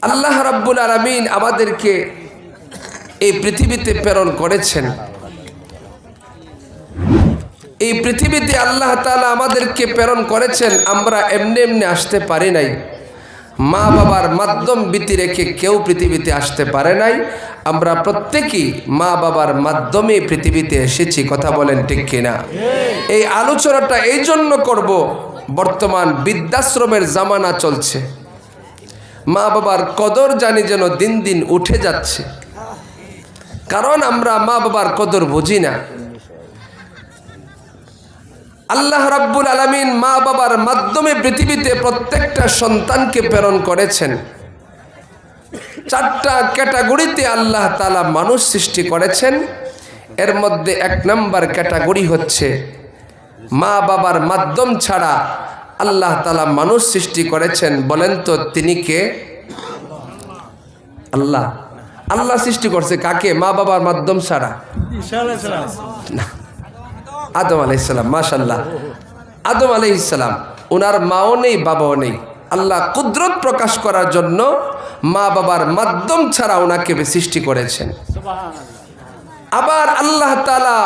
আল্লাহ রাব্বুল আলামিন আমাদেরকে এই পৃথিবীতে প্রেরণ করেছেন। এই পৃথিবীতে আল্লাহ তাআলা আমাদেরকে প্রেরণ করেছেন, আমরা এমনি এমনি আসতে পারি নাই। মা বাবার মাধ্যম ভীতি রেখে কেউ পৃথিবীতে আসতে পারে নাই। আমরা প্রত্যেকেই মা বাবার মাধ্যমে পৃথিবীতে এসেছি। কথা বলেন ঠিক কিনা? এই আলোচনাটা এই জন্য করব, বর্তমান বৃদ্ধাশ্রমের জামানা চলছে। মা বাবার কদর জানি যেন দিন দিন উঠে যাচ্ছে, কারণ আমরা মা বাবার কদর বুঝি না। আল্লাহ রাব্বুল আলামিন মা বাবার মাধ্যমে পৃথিবীতে প্রত্যেকটা সন্তানকে প্রেরণ করেছেন। চারটা ক্যাটাগরিতে আল্লাহ তাআলা মানুষ সৃষ্টি করেছেন। এর মধ্যে এক নাম্বার ক্যাটাগরি হচ্ছে মা বাবার মাধ্যম ছাড়া আল্লাহ তাআলা মানুষ সৃষ্টি করেছেন। বলেন তো তিনি কে? আল্লাহ। আল্লাহ সৃষ্টি করছে কাকে? মা বাবার মাধ্যম ছাড়া। না, আদম আলাইহিস সালাম। মাশাআল্লাহ, আদম আলাইহিস সালাম, ওনার মাও নেই বাবাও নেই। আল্লাহ কুদরত প্রকাশ করার জন্য মা বাবার মাধ্যম ছাড়া ওনাকে সৃষ্টি করেছেন। আবার আল্লাহ তাআলা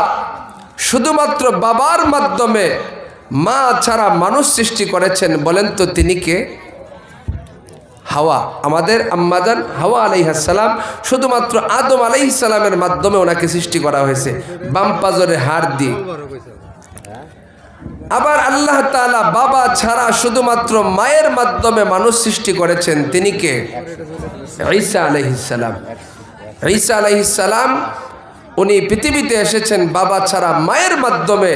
শুধুমাত্র বাবার মাধ্যমে মা ছাড়া মানুষ সৃষ্টি করেছেন। বলেন তো তিনি কে? হাওয়া। আমাদের আম্মাজান হাওয়া আলাইহিস সালাম, শুধুমাত্র আদম আলাইহিস সালামের মাধ্যমে ওনাকে সৃষ্টি করা হয়েছে, বাম পাজরে হাড় দিয়ে। আবার আল্লাহ তাআলা বাবা ছাড়া শুধুমাত্র মায়ের মাধ্যমে মানুষ সৃষ্টি করেছেন। তিনি কে? ঈসা আলাইহিস সালাম। ঈসা আলাইহিস সালাম উনি পৃথিবীতে এসেছেন বাবা ছাড়া মায়ের মাধ্যমে।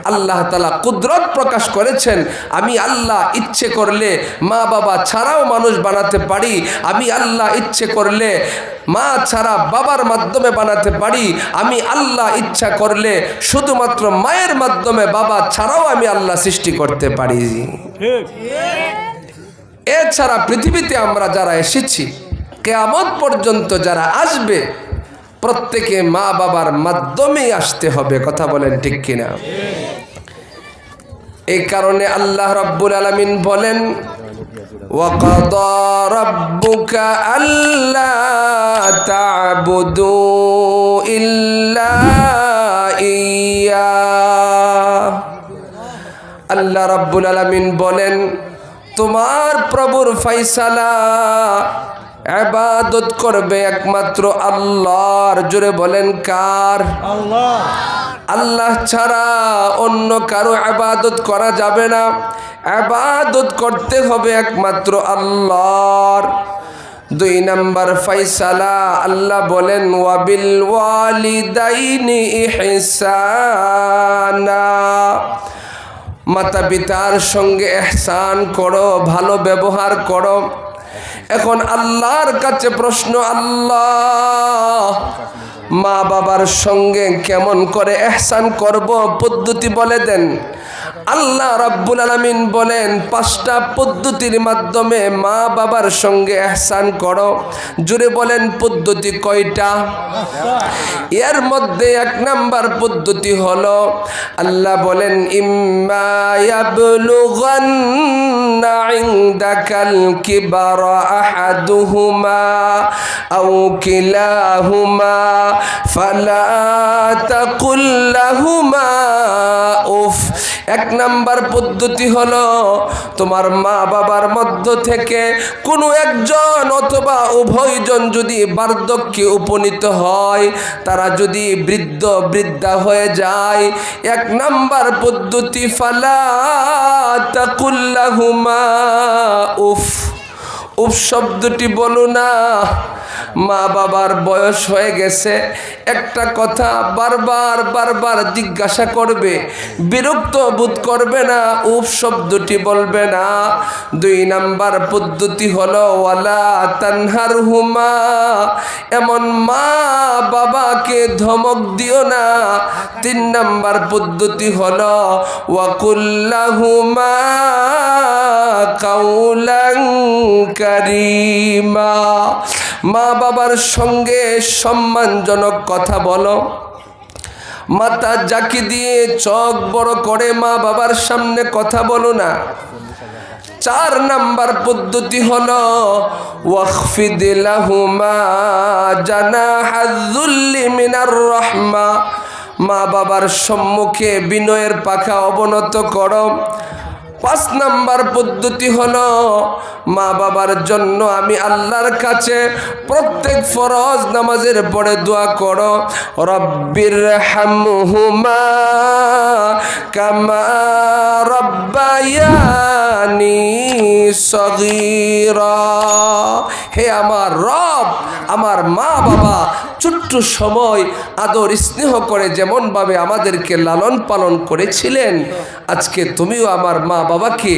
আল্লাহ তাআলা কুদরত প্রকাশ করেছেন, আমি আল্লাহ ইচ্ছে করলে মা বাবা ছাড়াও মানুষ বানাতে পারি। আমি আল্লাহ ইচ্ছে করলে মা ছাড়া বাবার মাধ্যমে বানাতে পারি। আমি আল্লাহ ইচ্ছা করলে শুধুমাত্র মায়ের মাধ্যমে বাবা ছাড়াও আমি আল্লাহ সৃষ্টি করতে পারি। এছাড়া পৃথিবীতে আমরা যারা এসেছি, কিয়ামত পর্যন্ত যারা আসবে, প্রত্যেকে মা বাবার মাধ্যমেই আসতে হবে। কথা বলেন ঠিক কিনা? এই কারণে আল্লাহ রাব্বুল আলামিন বলেন, ওয়াকাদা রাব্বুকা আল্লা তা'বুদু ইল্লা ইয়্যা। আল্লাহ রাব্বুল আলামিন বলেন, তোমার প্রভুর ফয়সালা ইবাদত করবে একমাত্র আল্লাহর। জোরে বলেন কার? আল্লাহ। আল্লাহ ছাড়া অন্য কারো ইবাদত করা যাবে না। ইবাদত করতে হবে একমাত্র আল্লাহর। দুই নাম্বার ফয়সালা আল্লাহ বলেন, ওয়াবিল ওয়ালিদাইনি ইহসানা। মাতা পিতার সঙ্গে ইহসান করো, ভালো ব্যবহার করো। এখন আল্লাহর কাছে প্রশ্ন, আল্লাহ মা বাবার সঙ্গে কেমন করে ইহসান করব, পদ্ধতি বলে দেন। আল্লাহ রাব্বুল আলামিন বলেন, 5টা পদ্ধতির মাধ্যমে মা বাবার সঙ্গে ইহসান করো। জুড়ে বলেন পদ্ধতি কয়টা? এর মধ্যে 1 নাম্বার পদ্ধতি হলো, আল্লাহ বলেন, ইম্মা ইয়াবলুগান্না ইনদাকাল কিবারা আহাদুহুমা আও কিলাহুমা ফালা তাকুল লাহুমা উফ। 1 নাম্বার পদ্ধতি হলো, তোমার মা বাবার মধ্য থেকে কোনো একজন অথবা উভয়জন যদি বার্ধক্যে উপনীত হয়, তারা যদি বৃদ্ধ বৃদ্ধা হয়ে যায়, 1 নাম্বার পদ্ধতি, ফালা তাকুল লাহুমা উফ। উফ শব্দটি বলো না। মা বাবার বয়স হয়ে গেছে, একটা কথা বারবার বারবার জিজ্ঞাসা করবে, বিরক্ত বোধ করবে না, উফ শব্দটি বলবে না। 2 নাম্বার পদ্ধতি হলো, ওয়ালা তানহারহুমা। এমন মা বাবাকে ধমক দিও না। 3 নাম্বার পদ্ধতি হলো, ওয়াকুল্লাহুমা কাউলান কারীমা। মা বাবার সঙ্গে সম্মানজনক কথা বলো। মাথা জাকি দিয়ে চোখ বড় করে মা বাবার সামনে কথা বলো না। 4 নাম্বার পদ্ধতি হলো ওয়াখফিদ লাহুমা জানাহাযুল্লি মিনার রাহমা, মা বাবার সম্মুখে বিনয়ের পাখা অবনত করো। 5 নাম্বার পদ্ধতি হলো মা বাবার জন্য আমি আল্লাহর কাছে প্রত্যেক ফরজ নামাজের পরে দোয়া করো, রব্বির হামহুমা কামা রব্বায়ানি সগীরা। হে আমার রব, আমার মা বাবা ছোট্ট সময় আদর স্নেহ করে যেমনভাবে আমাদেরকে লালন পালন করেছিলেন, আজকে তুমিও আমার মা বাবাকে